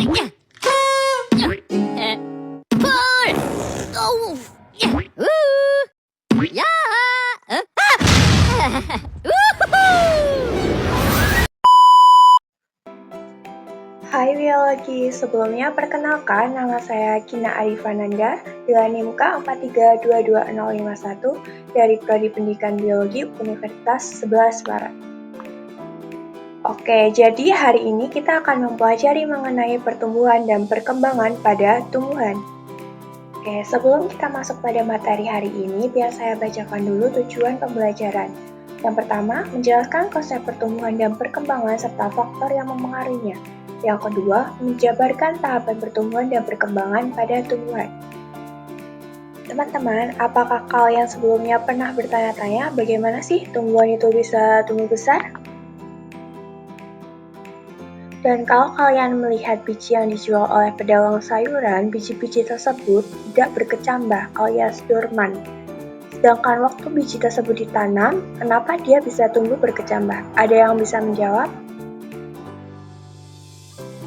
Hai biologi, sebelumnya perkenalkan nama saya Kina Arifananda dengan NIM K4322051 dari Prodi Pendidikan Biologi Universitas 11 Barat. Oke, jadi hari ini kita akan mempelajari mengenai pertumbuhan dan perkembangan pada tumbuhan. Oke, sebelum kita masuk pada materi hari ini, biar saya bacakan dulu tujuan pembelajaran. Yang pertama, menjelaskan konsep pertumbuhan dan perkembangan serta faktor yang mempengaruhinya. Yang kedua, menjabarkan tahapan pertumbuhan dan perkembangan pada tumbuhan. Teman-teman, apakah kalian sebelumnya pernah bertanya-tanya bagaimana sih tumbuhan itu bisa tumbuh besar? Dan kalau kalian melihat biji yang dijual oleh pedagang sayuran, biji-biji tersebut tidak berkecambah alias dorman. Sedangkan waktu biji tersebut ditanam, kenapa dia bisa tumbuh berkecambah? Ada yang bisa menjawab?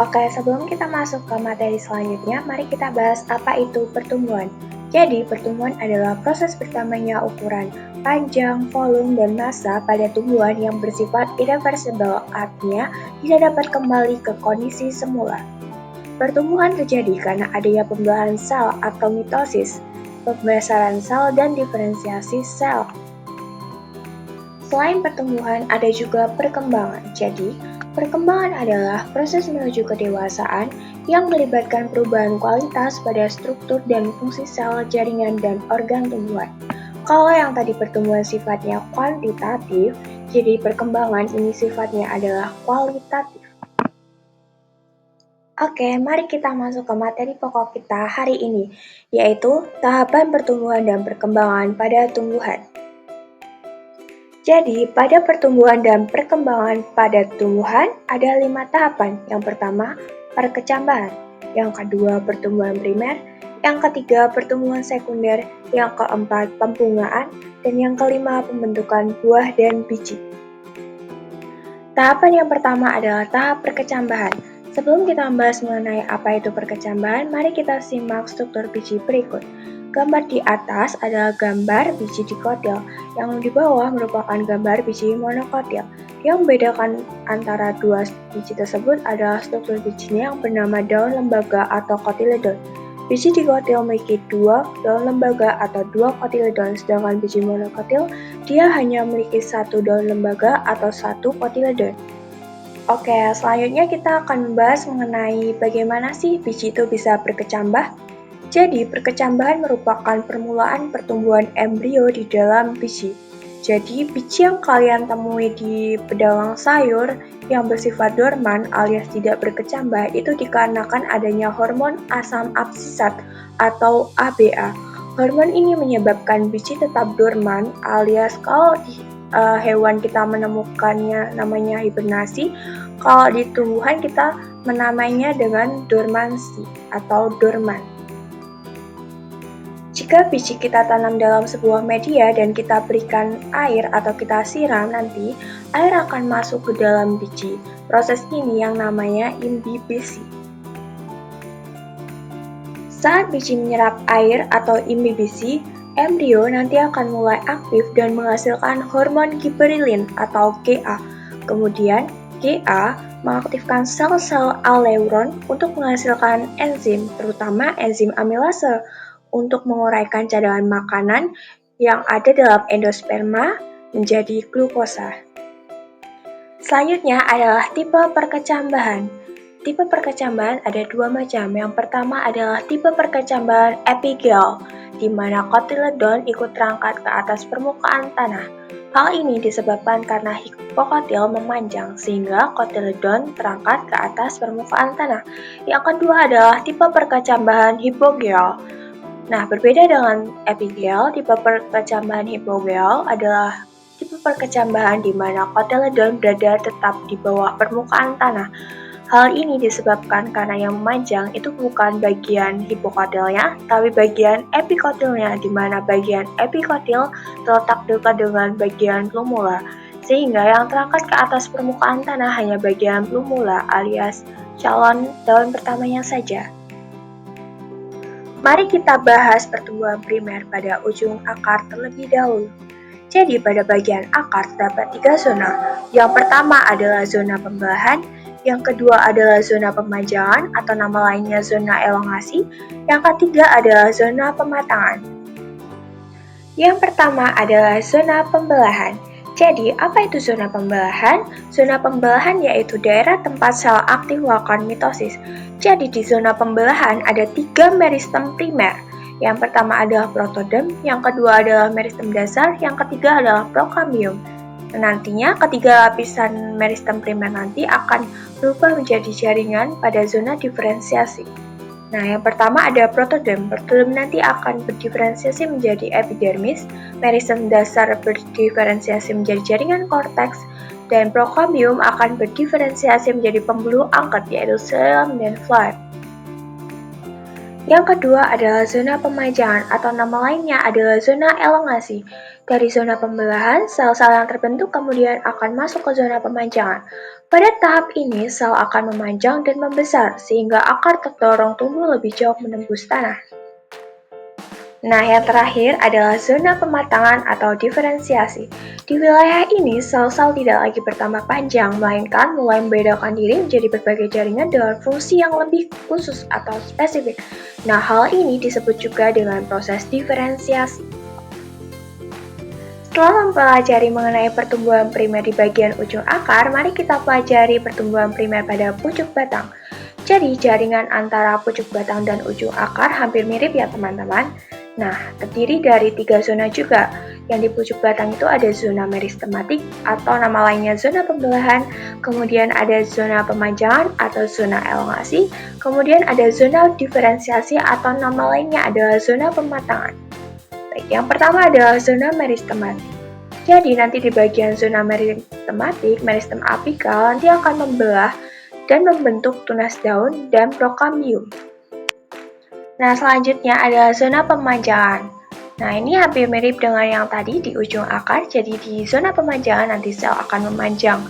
Oke, sebelum kita masuk ke materi selanjutnya, mari kita bahas apa itu pertumbuhan. Jadi, pertumbuhan adalah proses bertambahnya ukuran, panjang, volume, dan massa pada tumbuhan yang bersifat irreversible, artinya tidak dapat kembali ke kondisi semula. Pertumbuhan terjadi karena adanya pembelahan sel atau mitosis, pembesaran sel, dan diferensiasi sel. Selain pertumbuhan, ada juga perkembangan. Jadi, perkembangan adalah proses menuju kedewasaan yang melibatkan perubahan kualitas pada struktur dan fungsi sel, jaringan, dan organ tumbuhan. Kalau yang tadi pertumbuhan sifatnya kuantitatif, jadi perkembangan ini sifatnya adalah kualitatif. Oke, mari kita masuk ke materi pokok kita hari ini, yaitu tahapan pertumbuhan dan perkembangan pada tumbuhan. Jadi, pada pertumbuhan dan perkembangan pada tumbuhan ada 5 tahapan. Yang pertama, perkecambahan. Yang kedua, pertumbuhan primer. Yang ketiga, pertumbuhan sekunder. Yang keempat, pembungaan. Dan yang kelima, pembentukan buah dan biji. Tahapan yang pertama adalah tahap perkecambahan. Sebelum kita membahas mengenai apa itu perkecambahan, mari kita simak struktur biji berikut. Gambar di atas adalah gambar biji dikotil, yang di bawah merupakan gambar biji monokotil. Yang membedakan antara dua biji tersebut adalah struktur bijinya yang bernama daun lembaga atau kotiledon. Biji dikotil memiliki 2 daun lembaga atau 2 kotiledon, sedangkan biji monokotil dia hanya memiliki 1 daun lembaga atau 1 kotiledon. Oke, selanjutnya kita akan membahas mengenai bagaimana sih biji itu bisa berkecambah. Jadi, perkecambahan merupakan permulaan pertumbuhan embrio di dalam biji. Jadi, biji yang kalian temui di pedagang sayur yang bersifat dorman alias tidak berkecambah itu dikarenakan adanya hormon asam absisat atau ABA. Hormon ini menyebabkan biji tetap dorman alias kalau di hewan kita menemukannya namanya hibernasi, kalau di tumbuhan kita menamainya dengan dormansi atau dorman. Jika biji kita tanam dalam sebuah media dan kita berikan air atau kita siram nanti, air akan masuk ke dalam biji. Proses ini yang namanya imbibisi. Saat biji menyerap air atau imbibisi, embrio nanti akan mulai aktif dan menghasilkan hormon giberelin atau GA. Kemudian, GA mengaktifkan sel-sel aleuron untuk menghasilkan enzim, terutama enzim amilase, untuk menguraikan cadangan makanan yang ada dalam endosperma menjadi glukosa. Selanjutnya adalah tipe perkecambahan. Tipe perkecambahan ada 2 macam. Yang pertama adalah tipe perkecambahan epigel, di mana kotiledon ikut terangkat ke atas permukaan tanah. Hal ini disebabkan karena hipokotil memanjang sehingga kotiledon terangkat ke atas permukaan tanah. Yang kedua adalah tipe perkecambahan hipogel. Nah, berbeda dengan epigel, tipe perkecambahan hipogel adalah tipe perkecambahan di mana kotiledon berada tetap di bawah permukaan tanah. Hal ini disebabkan karena yang memanjang itu bukan bagian hipokotilnya, tapi bagian epikotilnya, di mana bagian epikotil terletak dekat dengan bagian plumula, sehingga yang terangkat ke atas permukaan tanah hanya bagian plumula alias calon daun pertamanya saja. Mari kita bahas pertumbuhan primer pada ujung akar terlebih dahulu. Jadi pada bagian akar terdapat 3 zona. Yang pertama adalah zona pembelahan, yang kedua adalah zona pemajangan atau nama lainnya zona elongasi, yang ketiga adalah zona pematangan. Yang pertama adalah zona pembelahan. Jadi, apa itu zona pembelahan? Zona pembelahan yaitu daerah tempat sel aktif melakukan mitosis. Jadi, di zona pembelahan ada 3 meristem primer. Yang pertama adalah protodem, yang kedua adalah meristem dasar, yang ketiga adalah prokambium. Nantinya, ketiga lapisan meristem primer nanti akan berubah menjadi jaringan pada zona diferensiasi. Nah, yang pertama ada protodem. Protodem nanti akan berdiferensiasi menjadi epidermis, meristem dasar berdiferensiasi menjadi jaringan korteks, dan prokambium akan berdiferensiasi menjadi pembuluh angkat yaitu xilem dan phloem. Yang kedua adalah zona pemajangan atau nama lainnya adalah zona elongasi. Dari zona pembelahan, sel-sel yang terbentuk kemudian akan masuk ke zona pemajangan. Pada tahap ini, sel akan memanjang dan membesar sehingga akar terdorong tumbuh lebih jauh menembus tanah. Nah, yang terakhir adalah zona pematangan atau diferensiasi. Di wilayah ini, sel-sel tidak lagi bertambah panjang, melainkan mulai membedakan diri menjadi berbagai jaringan dengan fungsi yang lebih khusus atau spesifik. Nah, hal ini disebut juga dengan proses diferensiasi. Setelah mempelajari mengenai pertumbuhan primer di bagian ujung akar, mari kita pelajari pertumbuhan primer pada pucuk batang. Jadi, jaringan antara pucuk batang dan ujung akar hampir mirip ya teman-teman. Nah, terdiri dari 3 zona juga. Yang di pucuk batang itu ada zona meristematik atau nama lainnya zona pembelahan, kemudian ada zona pemajangan atau zona elongasi, kemudian ada zona diferensiasi atau nama lainnya adalah zona pematangan. Baik, yang pertama adalah zona meristematik. Jadi nanti di bagian zona meristematik, meristem apikal nanti akan membelah dan membentuk tunas daun dan prokambium. Nah, selanjutnya adalah zona pemajangan. Nah, ini hampir mirip dengan yang tadi di ujung akar, jadi di zona pemajangan nanti sel akan memanjang.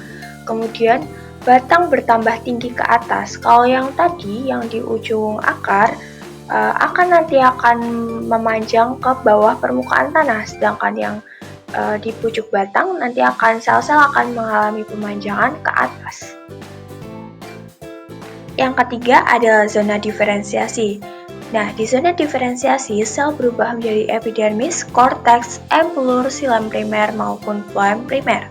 Kemudian, batang bertambah tinggi ke atas. Kalau yang tadi, yang di ujung akar, akan memanjang ke bawah permukaan tanah, sedangkan yang di pucuk batang nanti sel-sel akan mengalami pemanjangan ke atas. Yang ketiga adalah zona diferensiasi. Nah, di zona diferensiasi, sel berubah menjadi epidermis, korteks, empulur, xilem primer maupun phloem primer.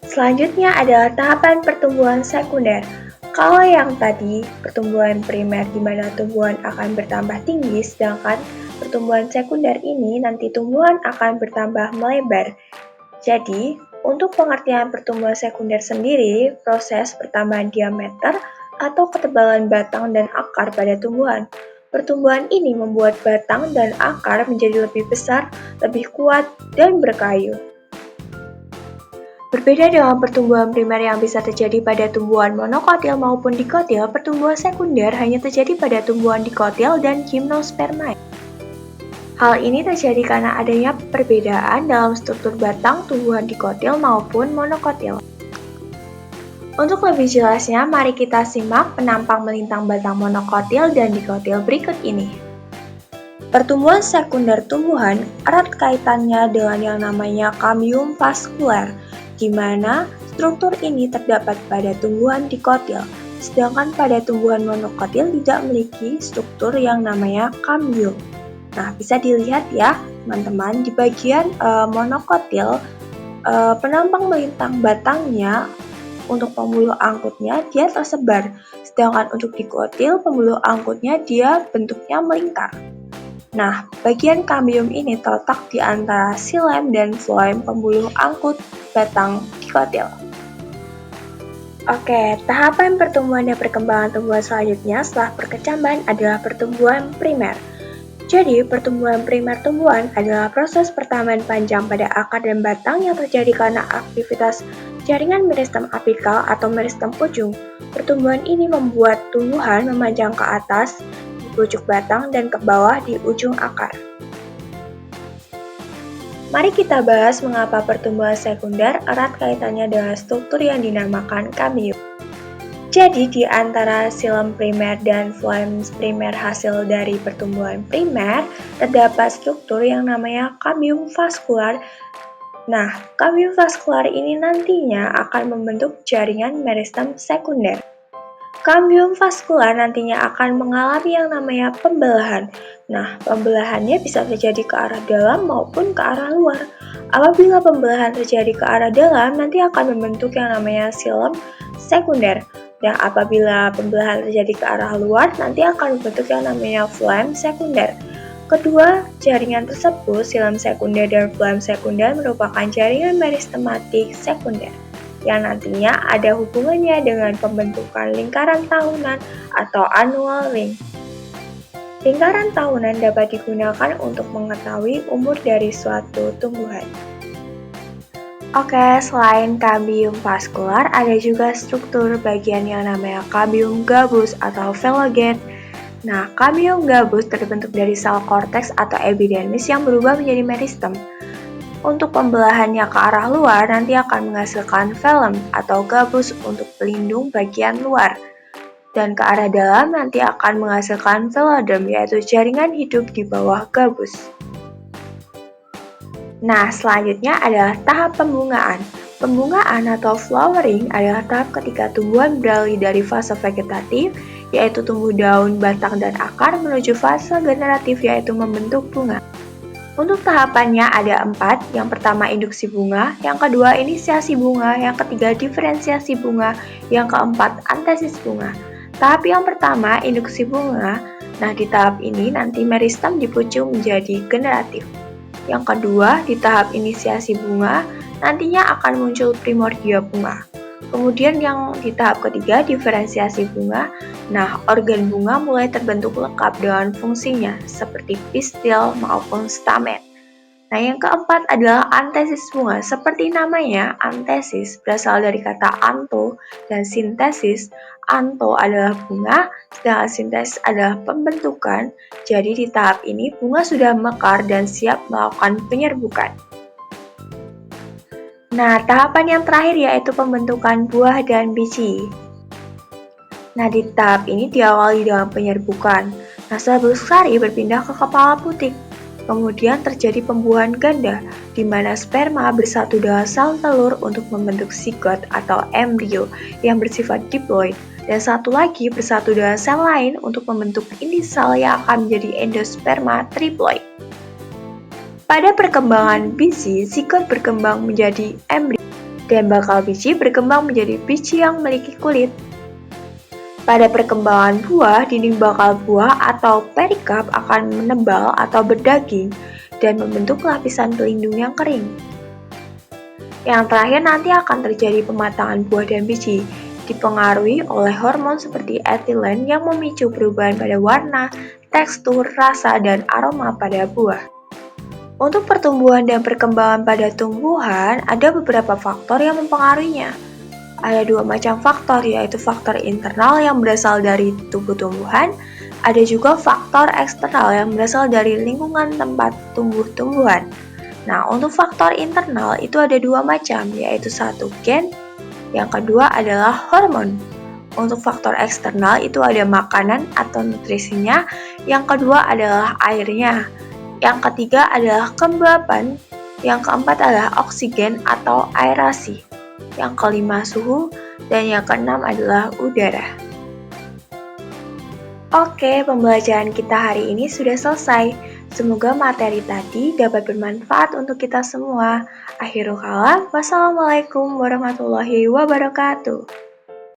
Selanjutnya adalah tahapan pertumbuhan sekunder. Kalau yang tadi pertumbuhan primer di mana tumbuhan akan bertambah tinggi, sedangkan pertumbuhan sekunder ini nanti tumbuhan akan bertambah melebar. Jadi, untuk pengertian pertumbuhan sekunder sendiri, proses pertambahan diameter atau ketebalan batang dan akar pada tumbuhan. Pertumbuhan ini membuat batang dan akar menjadi lebih besar, lebih kuat, dan berkayu. Berbeda dengan pertumbuhan primer yang bisa terjadi pada tumbuhan monokotil maupun dikotil, pertumbuhan sekunder hanya terjadi pada tumbuhan dikotil dan gimnospermae. Hal ini terjadi karena adanya perbedaan dalam struktur batang tumbuhan dikotil maupun monokotil. Untuk lebih jelasnya, mari kita simak penampang melintang batang monokotil dan dikotil berikut ini. Pertumbuhan sekunder tumbuhan erat kaitannya dengan yang namanya kambium vaskuler, di mana struktur ini terdapat pada tumbuhan dikotil, sedangkan pada tumbuhan monokotil tidak memiliki struktur yang namanya kambium. Nah, bisa dilihat ya, teman-teman, di bagian monokotil, penampang melintang batangnya untuk pembuluh angkutnya dia tersebar, sedangkan untuk dikotil pembuluh angkutnya dia bentuknya melingkar. Nah, bagian kambium ini terletak di antara xilem dan phloem pembuluh angkut batang dikotil. Oke, tahapan pertumbuhan dan perkembangan tumbuhan selanjutnya setelah perkecambahan adalah pertumbuhan primer. Jadi, pertumbuhan primer tumbuhan adalah proses pertambahan panjang pada akar dan batang yang terjadi karena aktivitas jaringan meristem apikal atau meristem ujung. Pertumbuhan ini membuat tumbuhan memanjang ke atas di pucuk batang dan ke bawah di ujung akar. Mari kita bahas mengapa pertumbuhan sekunder erat kaitannya dengan struktur yang dinamakan kambium. Jadi di antara xilem primer dan floem primer hasil dari pertumbuhan primer, terdapat struktur yang namanya kambium vaskular. Nah, kambium vaskular ini nantinya akan membentuk jaringan meristem sekunder. Kambium vaskular nantinya akan mengalami yang namanya pembelahan. Nah, pembelahannya bisa terjadi ke arah dalam maupun ke arah luar. Apabila pembelahan terjadi ke arah dalam, nanti akan membentuk yang namanya xilem sekunder. Dan apabila pembelahan terjadi ke arah luar, nanti akan membentuk yang namanya floem sekunder. Kedua jaringan tersebut, xilem sekunder dan floem sekunder, merupakan jaringan meristematik sekunder yang nantinya ada hubungannya dengan pembentukan lingkaran tahunan atau annual ring. Lingkaran tahunan dapat digunakan untuk mengetahui umur dari suatu tumbuhan. Oke, selain kambium vaskular, ada juga struktur bagian yang namanya kambium gabus atau velogen. Nah, kambium gabus terbentuk dari sel korteks atau epidermis yang berubah menjadi meristem. Untuk pembelahannya ke arah luar, nanti akan menghasilkan velum atau gabus untuk pelindung bagian luar. Dan ke arah dalam nanti akan menghasilkan velodem, yaitu jaringan hidup di bawah gabus. Nah, selanjutnya adalah tahap pembungaan. Pembungaan atau flowering adalah tahap ketika tumbuhan beralih dari fase vegetatif, yaitu tumbuh daun, batang, dan akar, menuju fase generatif, yaitu membentuk bunga. Untuk tahapannya ada 4, yang pertama induksi bunga, yang kedua inisiasi bunga, yang ketiga diferensiasi bunga, yang keempat antesis bunga. Tahap yang pertama induksi bunga, nah di tahap ini nanti meristem dipucuk menjadi generatif. Yang kedua di tahap inisiasi bunga, nantinya akan muncul primordia bunga. Kemudian yang di tahap ketiga diferensiasi bunga, nah organ bunga mulai terbentuk lengkap dengan fungsinya seperti pistil maupun stamen. Nah yang keempat adalah antesis bunga. Seperti namanya, antesis berasal dari kata anto dan sintesis. Anto adalah bunga, sedangkan sintesis adalah pembentukan. Jadi di tahap ini bunga sudah mekar dan siap melakukan penyerbukan. Nah, tahapan yang terakhir yaitu pembentukan buah dan biji. Nah, di tahap ini diawali dengan penyerbukan. Nah, setelah bersari berpindah ke kepala putik. Kemudian terjadi pembuahan ganda, di mana sperma bersatu dengan sel telur untuk membentuk zigot atau embrio yang bersifat diploid, dan satu lagi bersatu dengan sel lain untuk membentuk indisel yang akan menjadi endosperma triploid. Pada perkembangan biji, zigot berkembang menjadi embrio, dan bakal biji berkembang menjadi biji yang memiliki kulit. Pada perkembangan buah, dinding bakal buah atau perikarp akan menebal atau berdaging dan membentuk lapisan pelindung yang kering. Yang terakhir nanti akan terjadi pematangan buah dan biji, dipengaruhi oleh hormon seperti etilen yang memicu perubahan pada warna, tekstur, rasa, dan aroma pada buah. Untuk pertumbuhan dan perkembangan pada tumbuhan, ada beberapa faktor yang mempengaruhinya. Ada 2 macam faktor, yaitu faktor internal yang berasal dari tubuh tumbuhan, ada juga faktor eksternal yang berasal dari lingkungan tempat tumbuh tumbuhan. Nah, untuk faktor internal itu ada 2 macam, yaitu satu gen, yang kedua adalah hormon. Untuk faktor eksternal itu ada makanan atau nutrisinya, yang kedua adalah airnya, yang ketiga adalah kelembapan, yang keempat adalah oksigen atau aerasi. Yang kelima suhu, dan yang keenam adalah udara. Oke, pembelajaran kita hari ini sudah selesai. Semoga materi tadi dapat bermanfaat untuk kita semua. Akhirul kalam, wassalamualaikum warahmatullahi wabarakatuh.